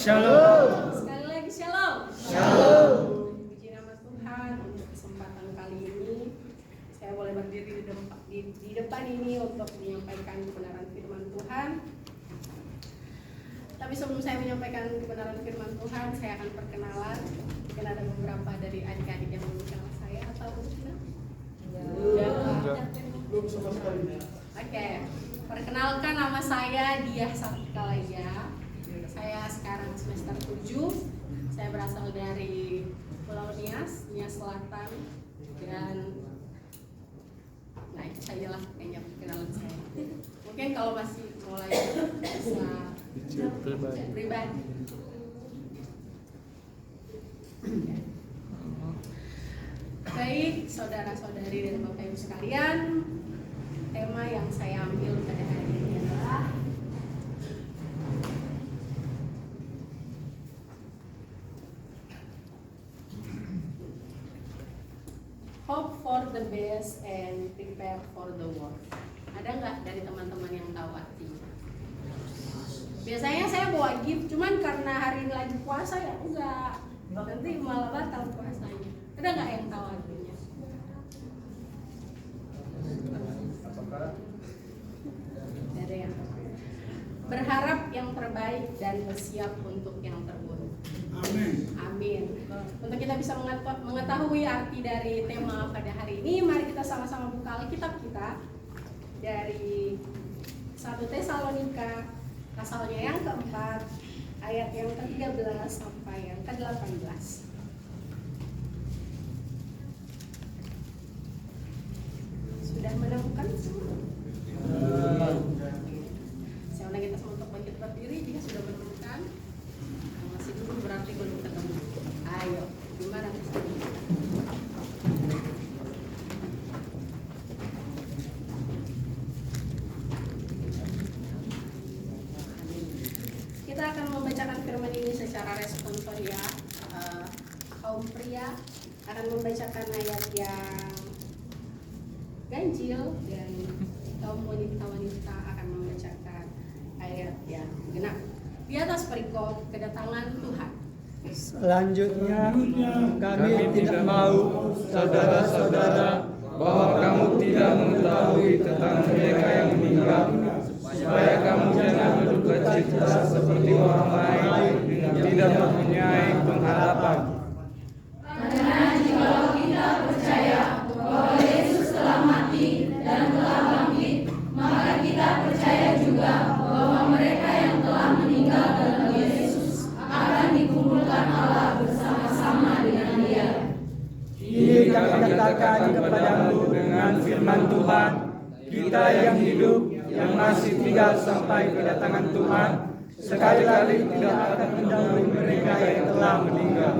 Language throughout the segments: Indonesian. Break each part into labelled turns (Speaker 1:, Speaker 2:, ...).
Speaker 1: Shalom.
Speaker 2: Sekali lagi shalom.
Speaker 1: Shalom.
Speaker 2: Puji nama Tuhan untuk kesempatan kali ini saya boleh berdiri di depan ini untuk menyampaikan kebenaran firman Tuhan. Tapi sebelum saya menyampaikan kebenaran firman Tuhan, saya akan perkenalan. Mungkin ada beberapa dari adik-adik yang belum kenal saya atau belum?
Speaker 1: Belum sama sekali.
Speaker 2: Oke, perkenalkan nama saya Diah Safikalaya. Saya sekarang semester 7. Saya berasal dari Pulau Nias Selatan. Dan nah itu sajalah kayaknya perkenalan saya. Mungkin kalau masih mulai bisa pribadi. Baik, saudara-saudari dan Bapak Ibu sekalian, tema yang saya ambil pada hari ini adalah hope for the best and prepare for the worst. Ada nggak dari teman-teman yang tahu artinya? Biasanya saya bawa gift, cuman karena hari ini lagi puasa ya enggak. Nanti malah batal puasanya. Ada nggak yang tahu artinya? Ada yang berharap yang terbaik dan bersiap untuk yang terburuk. Amin. Untuk kita bisa mengetahui arti dari tema pada hari ini, mari kita sama-sama buka Alkitab kita dari 1 Tesalonika pasalnya yang keempat, ayat yang ke-13 sampai yang ke-18. Sudah menemukan semua? Saya undang kita semua untuk bangkit berdiri jika sudah menemukan. Masih dulu berarti belum ketemu. Ayo, gimana misalnya? Kita akan membacakan firman ini secara responsoria. Kaum pria akan membacakan ayat yang ganjil dan kaum wanita-wanita akan membacakan ayat yang genap. Di atas perikop kedatangan Tuhan.
Speaker 1: Selanjutnya, kami tidak mau, saudara-saudara, bahwa kamu tidak mengetahui tentang mereka yang meninggal, supaya kamu jangan berduka cita seperti orang lain yang tidak mempunyai pengharapan.
Speaker 3: Karena jikalau kita percaya bahwa Yesus telah mati dan telah bangkit, maka kita percaya juga bahwa mereka yang telah meninggal dalam Yesus akan dikumpulkan Allah bersama-sama dengan Dia.
Speaker 1: Ini kami katakan kepadamu dengan firman Tuhan, kita yang hidup, yang masih tinggal sampai kedatangan Tuhan, sekali-kali tidak akan mendahului mereka yang telah meninggal.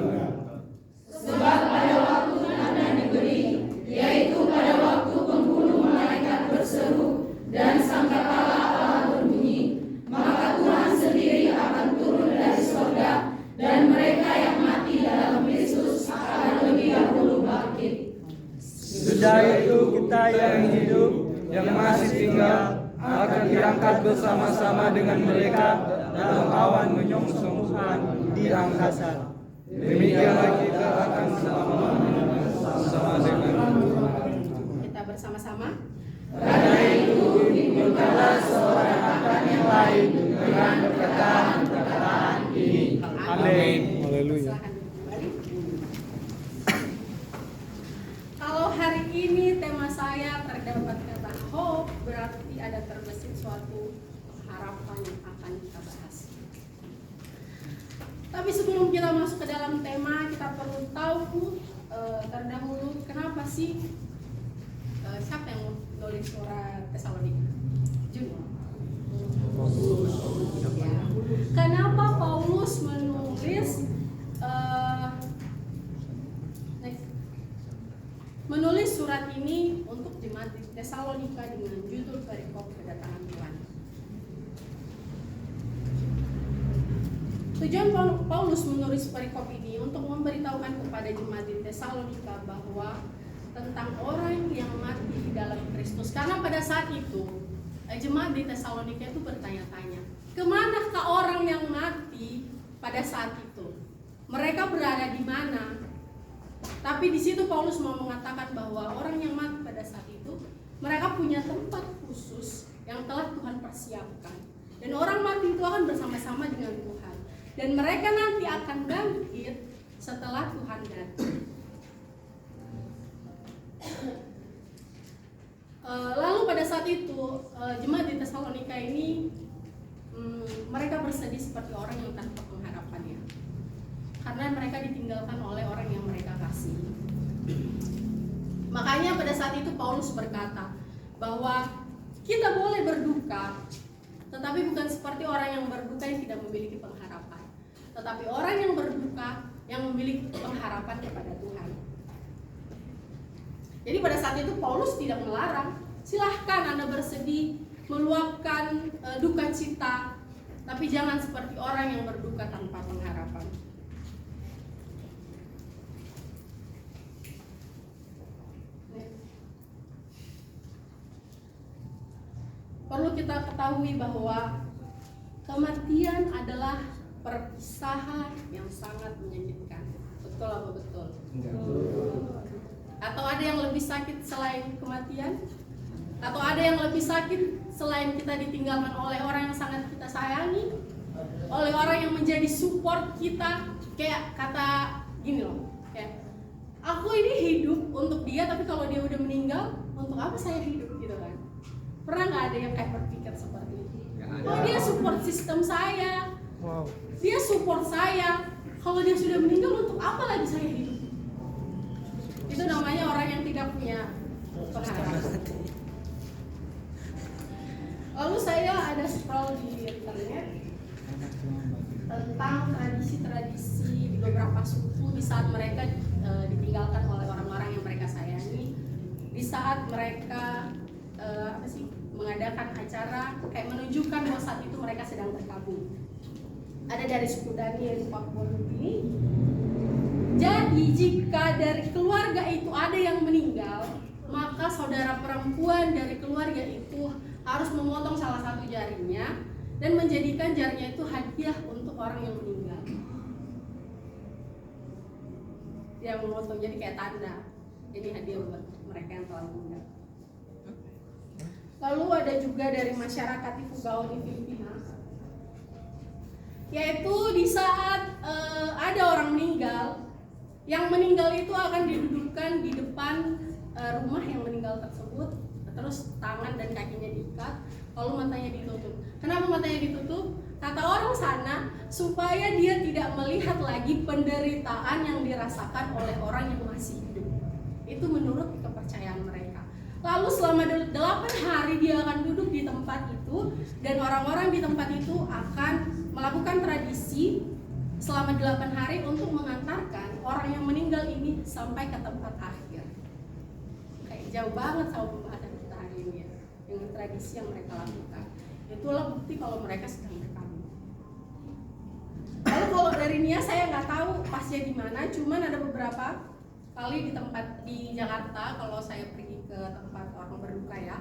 Speaker 3: Sebab pada waktu tanda diberi, yaitu pada waktu pembunuh malaikat berseru dan sangkakala Allah berbunyi, maka Tuhan sendiri akan turun dari surga dan mereka yang mati dalam Kristus akan lebih dahulu bangkit.
Speaker 1: Sudah itu kita yang hidup, yang masih tinggal, akan diangkat bersama-sama dengan mereka dalam awan menyongsong Tuhan di angkasa. Demikianlah kita akan bersama dengan Tuhan.
Speaker 2: Kita bersama-sama.
Speaker 3: Karena itu
Speaker 1: Timbulkanlah seorang akan yang lain dengan perkataan ini. Amin. Haleluya.
Speaker 2: Silakan kembali. Kalau hari ini tema saya terdapat kata hope, berarti ada terbesit suatu harapan yang akan kita bahas. Tapi sebelum kita masuk ke dalam tema, kita perlu tahu terdahulu kenapa sih siapa yang nulis surat Tesalonika? Jun. Ya. Kenapa Paulus menulis surat ini untuk jemaat di Tesalonika dengan judul perikop kedatangan Tuhan? Tujuan Paulus menulis perikop ini untuk memberitahukan kepada jemaat di Tesalonika bahwa tentang orang yang mati di dalam Kristus. Karena pada saat itu jemaat di Tesalonika itu bertanya-tanya, kemanakah orang yang mati pada saat itu. Mereka berada di mana? Tapi di situ Paulus mau mengatakan bahwa orang yang mati pada saat itu, mereka punya tempat khusus yang telah Tuhan persiapkan. Dan orang mati itu akan bersama-sama dengan Tuhan. Dan mereka nanti akan bangkit setelah Tuhan datang. Lalu pada saat itu jemaat di Tesalonika ini mereka bersedih seperti orang yang tanpa pengharapan ya, karena mereka ditinggalkan oleh orang yang mereka kasihi. Makanya pada saat itu Paulus berkata bahwa kita boleh berduka, tetapi bukan seperti orang yang berduka yang tidak memiliki pengharapan, tetapi orang yang berduka yang memiliki pengharapan kepada Tuhan. Jadi pada saat itu Paulus tidak melarang, silahkan Anda bersedih, meluapkan duka cita, tapi jangan seperti orang yang berduka tanpa pengharapan. Perlu kita ketahui bahwa kematian adalah perpisahan yang sangat menyakitkan. Betul apa betul? Atau ada yang lebih sakit selain kematian? Atau ada yang lebih sakit selain kita ditinggalkan oleh orang yang sangat kita sayangi, oleh orang yang menjadi support kita? Kayak kata gini loh, kayak aku ini hidup untuk dia, tapi kalau dia udah meninggal, untuk apa saya hidup gitu kan? Pernah nggak ada yang kayak berpikir seperti itu? Oh, dia support sistem saya, dia support saya. Kalau dia sudah meninggal, untuk apa lagi saya hidup? Itu namanya orang yang tidak punya pengharapan. Lalu saya ada scroll di internet tentang tradisi-tradisi di beberapa suku di saat mereka ditinggalkan oleh orang-orang yang mereka sayangi, di saat mereka mengadakan acara kayak menunjukkan bahwa saat itu mereka sedang berkabung. Ada dari suku Dani, Papua Nugini. Jadi jika dari keluarga itu ada yang meninggal, maka saudara perempuan dari keluarga itu harus memotong salah satu jarinya dan menjadikan jarinya itu hadiah untuk orang yang meninggal. Dia memotong jadi kayak tanda, ini hadiah buat mereka yang telah meninggal. Lalu ada juga dari masyarakat Ifugao di Filipina, yaitu di saat ada orang meninggal, yang meninggal itu akan didudukkan di depan rumah yang meninggal tersebut, terus tangan dan kakinya diikat, lalu matanya ditutup. Kenapa matanya ditutup? Kata orang sana, supaya dia tidak melihat lagi penderitaan yang dirasakan oleh orang yang masih hidup. Itu menurut kepercayaan mereka. Lalu selama 8 hari dia akan duduk di tempat itu, dan orang-orang di tempat itu akan melakukan tradisi selama 8 hari untuk mengantarkan orang yang meninggal ini sampai ke tempat akhir. Kayak jauh banget sama pembahasan kita hari ini ya, dengan tradisi yang mereka lakukan. Itulah bukti kalau mereka sedang berkabung. Lalu kalau dari Nia saya nggak tahu pasnya di mana, cuman ada beberapa kali di tempat di Jakarta kalau saya pergi ke tempat orang berduka ya,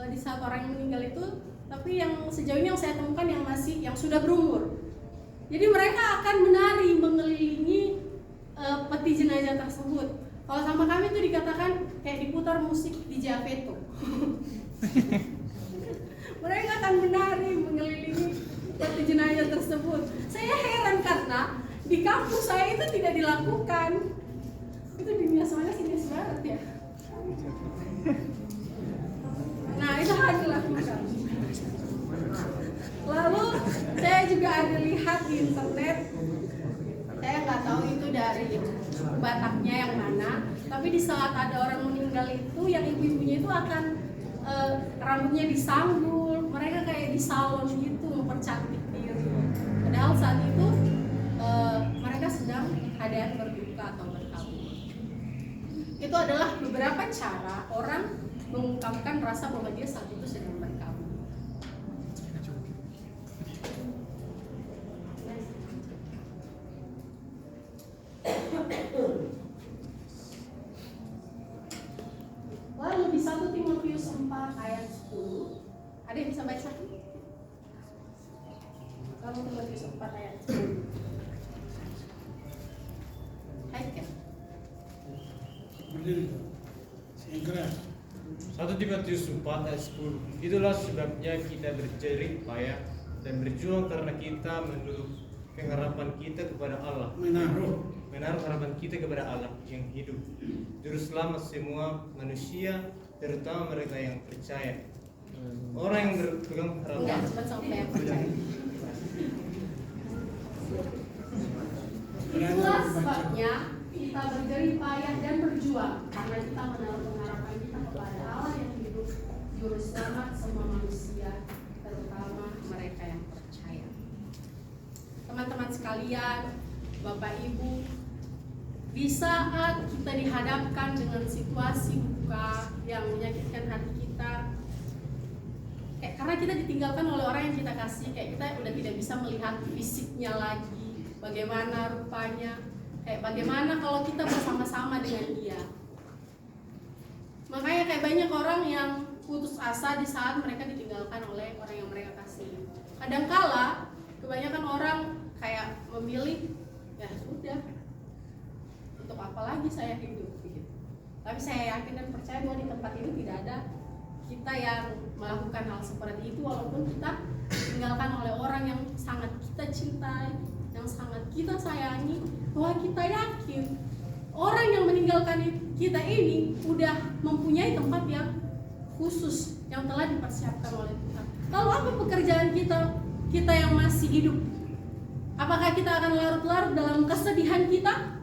Speaker 2: di saat orang yang meninggal itu, tapi yang sejauh ini yang saya temukan yang sudah berumur. Jadi mereka akan menari mengelilingi peti jenazah tersebut. Kalau sama kami itu dikatakan kayak diputar musik di Javeto. Mereka akan menari mengelilingi peti jenazah tersebut. Saya heran karena di kampus saya itu tidak dilakukan. Itu dunia soalnya sinis banget ya. Nah itu harus dilakukan. Lalu saya juga ada lihat di internet, saya nggak tahu itu dari Bataknya yang mana, tapi di saat ada orang meninggal itu, yang ibu-ibunya itu akan rambutnya disanggul, mereka kayak di salon gitu mempercantik diri. Padahal saat itu mereka sedang keadaan berduka atau berkabung. Itu adalah beberapa cara orang mengungkapkan rasa bahwa dia saat itu sedang berkabung. Lalu di 1 Timotius 4 ayat 10, ada yang bisa baca? 1 Lalu Timotius 4 ayat 10. Hai Ken.
Speaker 1: 1 Timotius 4 ayat 10. Itulah sebabnya kita berjerih payah dan berjuang karena kita menaruh harapan kita kepada Allah. Menaruh harapan kita kepada Allah yang hidup, Juru Selamat semua manusia, terutama mereka yang percaya. Orang yang berpegang harapan.
Speaker 2: Enggak, cuma sampai yang percaya. Itulah sebabnya kita berjerih payah dan berjuang karena kita menaruh pengharapan kita kepada Allah yang hidup, Juru Selamat semua manusia, terutama mereka yang percaya. Teman-teman sekalian, Bapak Ibu, di saat kita dihadapkan dengan situasi duka yang menyakitkan hati kita, karena kita ditinggalkan oleh orang yang kita kasih, kayak kita udah tidak bisa melihat fisiknya lagi, bagaimana rupanya, kayak bagaimana kalau kita bersama-sama dengan dia. Makanya kayak banyak orang yang putus asa di saat mereka ditinggalkan oleh orang yang mereka kasih. Kadangkala kebanyakan orang kayak memilih, ya sudah, untuk apa lagi saya hidup gitu. Tapi saya yakin dan percaya bahwa di tempat ini tidak ada kita yang melakukan hal seperti itu, walaupun kita ditinggalkan oleh orang yang sangat kita cintai, yang sangat kita sayangi, bahwa kita yakin orang yang meninggalkan kita ini udah mempunyai tempat yang khusus yang telah dipersiapkan oleh Tuhan. Lalu apa pekerjaan kita yang masih hidup? Apakah kita akan larut-larut dalam kesedihan kita?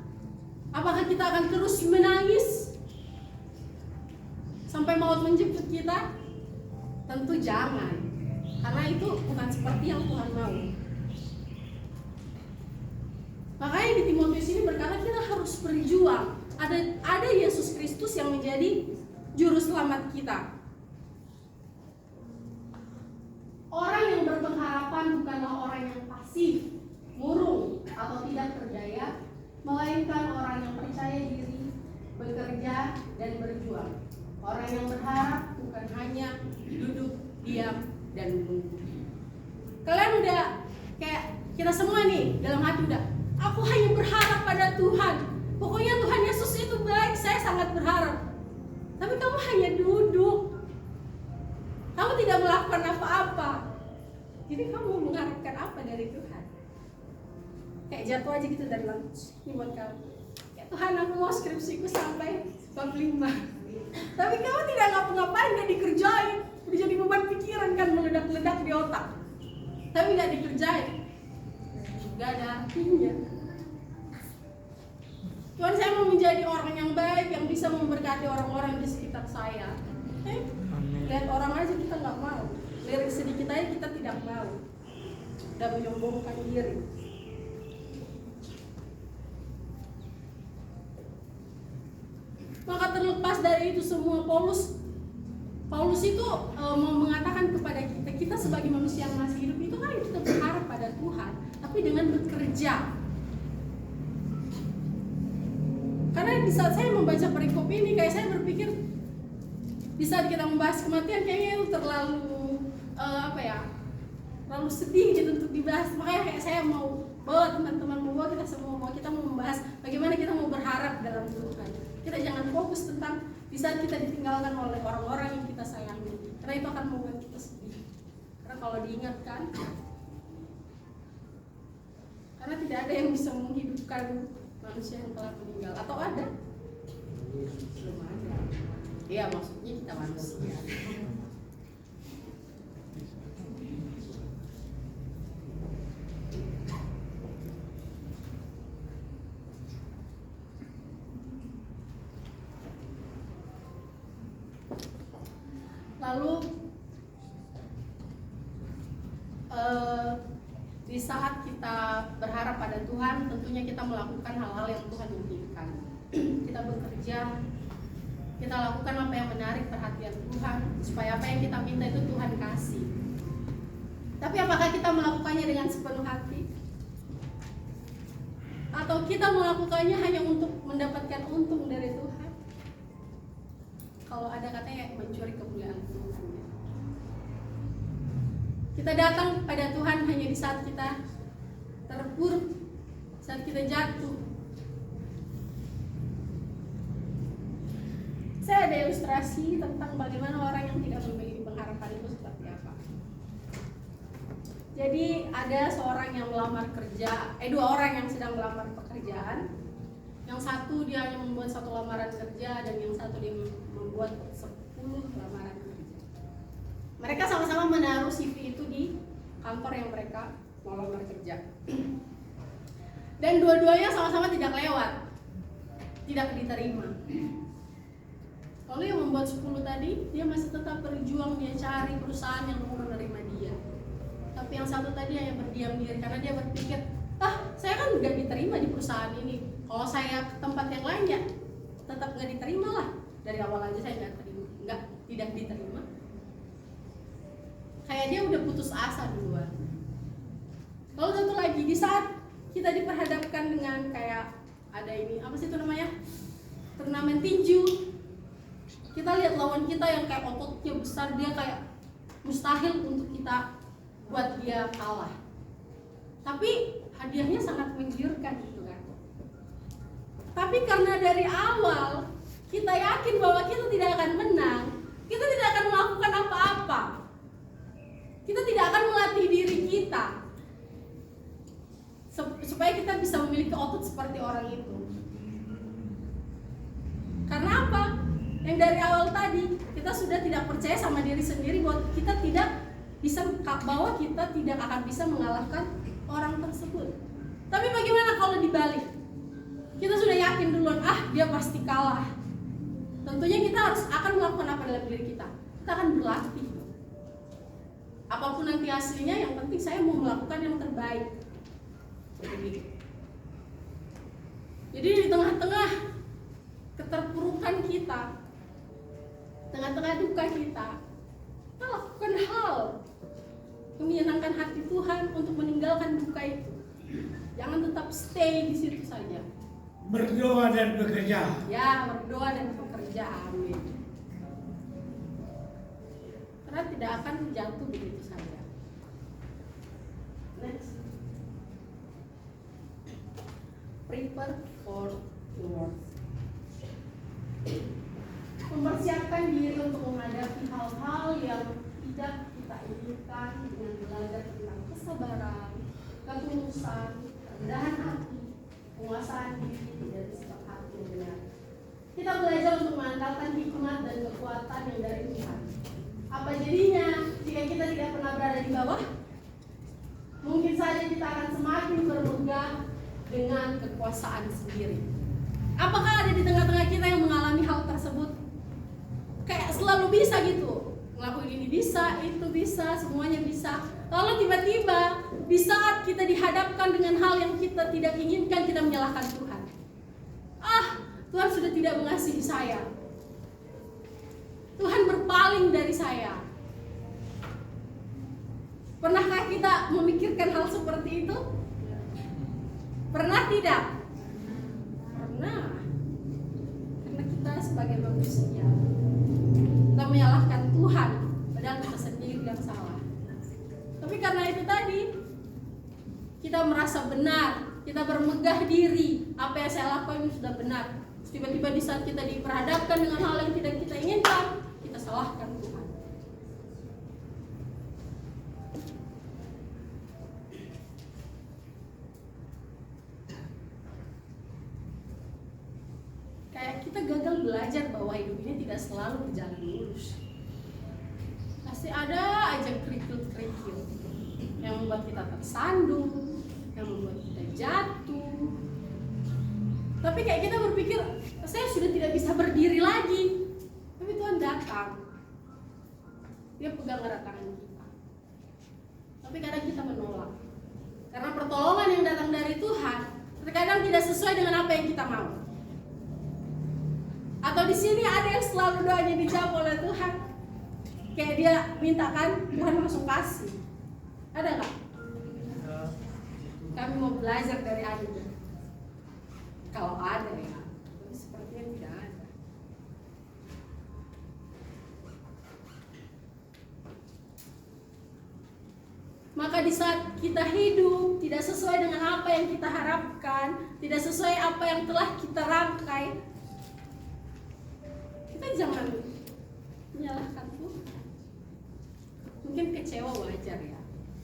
Speaker 2: Apakah kita akan terus menangis sampai maut menjemput kita? Tentu jangan, karena itu bukan seperti yang Tuhan mau. Makanya di Timotius ini berkata kita harus berjuang. Ada Yesus Kristus yang menjadi juru selamat kita. Orang yang berpengharapan bukanlah orang yang pasif, murung, atau tidak berdaya, melainkan orang yang percaya diri, bekerja, dan berjuang. Orang yang berharap bukan hanya duduk, diam, dan menunggu. Kalian udah kayak kita semua nih dalam hati udah, aku hanya berharap pada Tuhan. Pokoknya Tuhan Yesus itu baik, saya sangat berharap. Tapi kamu hanya duduk, kamu tidak melakukan apa-apa. Jadi kamu mengharapkan apa dari Tuhan? Kayak jatuh aja gitu dari langit, ini buat kamu. Kayak Tuhan, aku mau skripsiku sampai bab 5. Tapi kamu tidak ngapa-ngapain, gak dikerjain. Udah jadi beban pikiran kan, meledak-ledak di otak. Tapi gak dikerjain, gak ada artinya. Tuhan, saya mau menjadi orang yang baik, yang bisa memberkati orang-orang di sekitar saya. Lihat orang aja kita gak mau, lirik sedikit aja kita tidak mau. Udah menyombongkan diri. Maka terlepas dari itu semua, Paulus itu mau mengatakan kepada kita sebagai manusia yang masih hidup itu kan kita berharap pada Tuhan, tapi dengan bekerja. Karena di saat saya membaca perikop ini, kayak saya berpikir di saat kita membahas kematian kayaknya itu terlalu terlalu sedih gitu untuk dibahas. Makanya kayak saya mau bawa teman-teman, mau kita semua, kita mau membahas bagaimana kita mau berharap dalam Tuhan. Kita jangan fokus tentang di saat kita ditinggalkan oleh orang-orang yang kita sayangi, karena itu akan membuat kita sedih. Karena kalau diingatkan, karena tidak ada yang bisa menghidupkan manusia yang telah meninggal. Atau ada? Belum ada. Iya, maksudnya kita manusia. Lalu di saat kita berharap pada Tuhan, tentunya kita melakukan hal-hal yang Tuhan inginkan. Kita bekerja, kita lakukan apa yang menarik perhatian Tuhan, supaya apa yang kita minta itu Tuhan kasih. Tapi apakah kita melakukannya dengan sepenuh hati? Atau kita melakukannya hanya untuk mendapatkan untung dari Tuhan? Kalau ada katanya mencuri kemuliaan Tuhan. Kita datang pada Tuhan hanya di saat kita terpuruk, saat kita jatuh. Saya ada ilustrasi tentang bagaimana orang yang tidak memiliki pengharapan itu seperti apa. Jadi ada seorang yang melamar kerja, dua orang yang sedang melamar pekerjaan. Yang satu dia hanya membuat satu lamaran kerja dan yang satu dia membuat 10 lamaran kerja. Mereka sama-sama menaruh CV itu di kantor yang mereka mau lamar kerja. Dan dua-duanya sama-sama tidak lewat, tidak diterima. Lalu yang membuat 10 tadi, dia masih tetap berjuang, dia cari perusahaan yang mau menerima dia. Tapi yang satu tadi hanya berdiam diri karena dia berpikir, saya kan nggak diterima di perusahaan ini. Kalau saya ke tempat yang lain ya tetap nggak diterima lah. Dari awal aja saya tidak diterima. Kayak dia udah putus asa duluan. Lalu satu lagi, di saat kita diperhadapkan dengan kayak ada ini, apa sih itu namanya? Turnamen tinju. Kita lihat lawan kita yang kayak ototnya besar, dia kayak mustahil untuk kita buat dia kalah. Tapi hadiahnya sangat menggiurkan gitu kan. Tapi karena dari awal kita yakin bahwa kita tidak akan menang, kita tidak akan melakukan apa-apa. Kita tidak akan melatih diri kita supaya kita bisa memiliki otot seperti orang itu. Karena apa? Yang dari awal tadi kita sudah tidak percaya sama diri sendiri bahwa kita tidak akan bisa mengalahkan orang tersebut. Tapi bagaimana kalau dibalik? Kita sudah yakin duluan, dia pasti kalah. Tentunya kita akan melakukan apa dalam diri kita? Kita akan berlatih. Apapun nanti hasilnya, yang penting saya mau melakukan yang terbaik. Jadi di tengah-tengah keterpurukan kita, tengah-tengah duka kita lakukan hal yang menyenangkan hati Tuhan untuk meninggalkan duka itu. Jangan tetap stay di situ saja.
Speaker 4: Berdoa dan bekerja.
Speaker 2: Ya, berdoa dan bekerja. Amin. Karena tidak akan jatuh begitu saja. Next. Prepare for the worst. Mempersiapkan diri untuk menghadapi hal-hal yang tidak kita inginkan dengan belajar tentang kesabaran, ketulusan, kerendahan hati, penguasaan diri, dan sikap hati yang benar. Kita belajar untuk mengandalkan hikmat dan kekuatan yang dari Tuhan. Apa jadinya jika kita tidak pernah berada di bawah? Mungkin saja kita akan semakin bermegah dengan kekuasaan sendiri. Apakah ada di tengah-tengah kita yang mengalami hal tersebut? Kayak selalu bisa gitu, ngelakuin ini bisa, itu bisa, semuanya bisa. Lalu tiba-tiba di saat kita dihadapkan dengan hal yang kita tidak inginkan, kita menyalahkan Tuhan. Tuhan sudah tidak mengasihi saya. Tuhan berpaling dari saya. Pernahkah kita memikirkan hal seperti itu? Pernah tidak? Pernah. Karena kita sebagai manusia, kita menyalahkan Tuhan, padahal kita sendiri yang salah. Tapi karena itu tadi, kita merasa benar, kita bermegah diri, apa yang saya lakukan ini sudah benar. Tiba-tiba di saat kita diperhadapkan dengan hal yang tidak kita inginkan, kita salahkan Tuhan. Kayak kita gagal belajar bahwa hidup ini tidak selalu berjalan lurus. Pasti ada aja kerikil-kerikil yang membuat kita tersandung, yang membuat kita jatuh. Tapi kayak kita berpikir, saya sudah tidak bisa berdiri lagi. Tapi Tuhan datang. Dia pegang erat tangan kita. Tapi kadang kita menolak. Karena pertolongan yang datang dari Tuhan terkadang tidak sesuai dengan apa yang kita mau. Atau di sini ada yang selalu doanya dijawab oleh Tuhan. Kayak dia mintakan, Tuhan langsung kasih. Ada nggak? Kami mau belajar dari Anda. Kalau ada ya, tapi sepertinya tidak ada. Maka di saat kita hidup tidak sesuai dengan apa yang kita harapkan, tidak sesuai apa yang telah kita rangkai, kita jangan menyalahkan Tuhan. Mungkin kecewa wajar ya,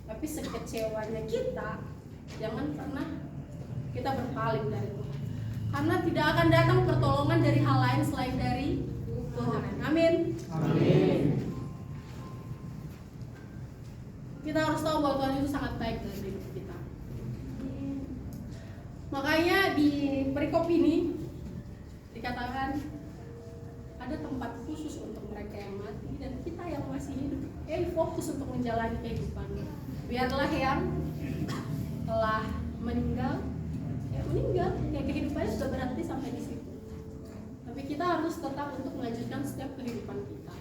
Speaker 2: tapi sekecewanya kita, jangan pernah kita berpaling dari Tuhan. Karena tidak akan datang pertolongan dari hal lain selain dari Tuhan. Amin.
Speaker 1: Amin.
Speaker 2: Kita harus tahu bahwa Tuhan itu sangat baik dalam hidup kita. Makanya di perikop ini dikatakan ada tempat khusus untuk mereka yang mati dan kita yang masih hidup. Fokus untuk menjalani kehidupan. Biarlah yang telah meninggal, meninggal. Ya kehidupannya sudah berhenti sampai di situ. Tapi kita harus tetap untuk melanjutkan setiap kehidupan kita.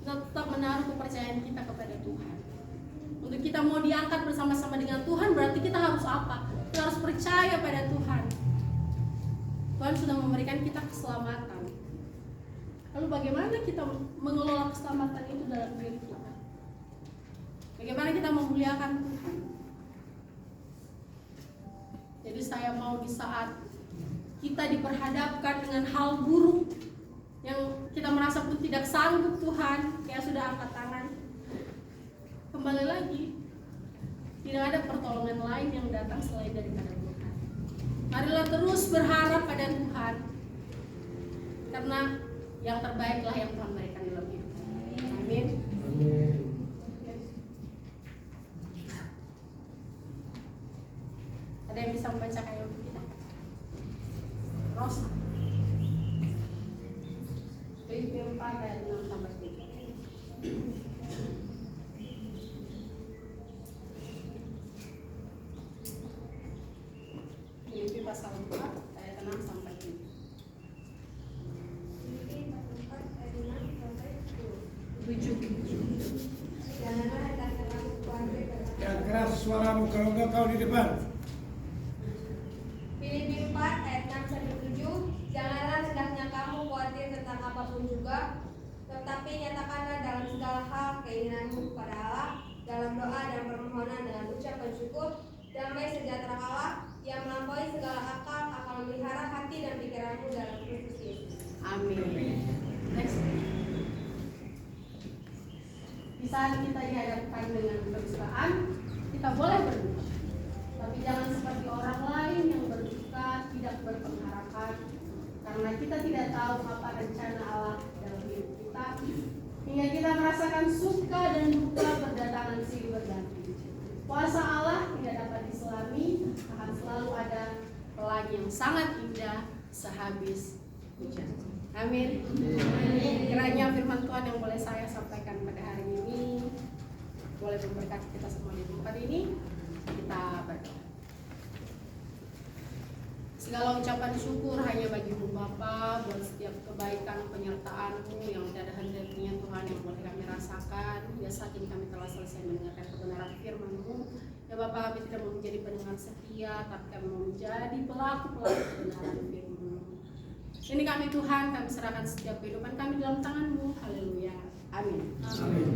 Speaker 2: Kita tetap menaruh kepercayaan kita kepada Tuhan. Untuk kita mau diangkat bersama-sama dengan Tuhan, berarti kita harus apa? Kita harus percaya pada Tuhan. Tuhan sudah memberikan kita keselamatan. Lalu bagaimana kita mengelola keselamatan itu dalam diri kita? Bagaimana kita memuliakan Tuhan? Jadi saya mau di saat kita diperhadapkan dengan hal buruk yang kita merasa pun tidak sanggup, Tuhan ya sudah angkat tangan. Kembali lagi, tidak ada pertolongan lain yang datang selain daripada Tuhan. Marilah terus berharap pada Tuhan, karena yang terbaiklah yang Tuhan berikan dalam hidup. Amin.
Speaker 1: Amin.
Speaker 2: Ada yang bisa membaca kayak kita? Rosa. Filipi 4 ayat 6 sampai 7. Filipi pasal 4 ayat 6 sampai 7.
Speaker 4: Yang keras suaramu kalau enggak kau di depan.
Speaker 3: Filipi 4 ayat 6 sampai 7. Janganlah hendaknya kamu khawatir tentang apapun juga, tetapi nyatakanlah dalam segala hal keinginanmu kepada Allah dalam doa dan permohonan dengan ucapan syukur. Damai sejahtera Allah yang melampaui segala akal akan memelihara hati dan pikiranmu dalam Kristus Yesus.
Speaker 2: Amin. Next. Di saat kita dihadapkan dengan kedustaan, kita boleh berduka. Tapi jangan seperti orang lain yang berduka tidak berpengharapan, karena kita tidak tahu apa rencana Allah dalam hidup kita, hingga kita merasakan suka dan duka berdatangan silih berganti. Kuasa Allah tidak dapat diselami, akan selalu ada pelangi yang sangat indah sehabis hujan. Amin. Kiranya firman Tuhan yang boleh saya sampaikan pada hari ini boleh memberkati kita semua di tempat ini. Kita berdoa. Segala ucapan syukur hanya bagimu Bapa, buat setiap kebaikan penyertaan-Mu yang tiada henti-hentinya Tuhan yang boleh kami rasakan. Ya saat ini kami telah selesai mendengarkan kebenaran firman-Mu. Ya Bapa, kami tidak mau menjadi pendengar setia, tapi kami mau menjadi pelaku-pelaku kebenaran firman-Mu. Ini kami Tuhan, kami serahkan setiap kehidupan kami dalam tangan-Mu. Haleluya. Amin.
Speaker 1: Amin.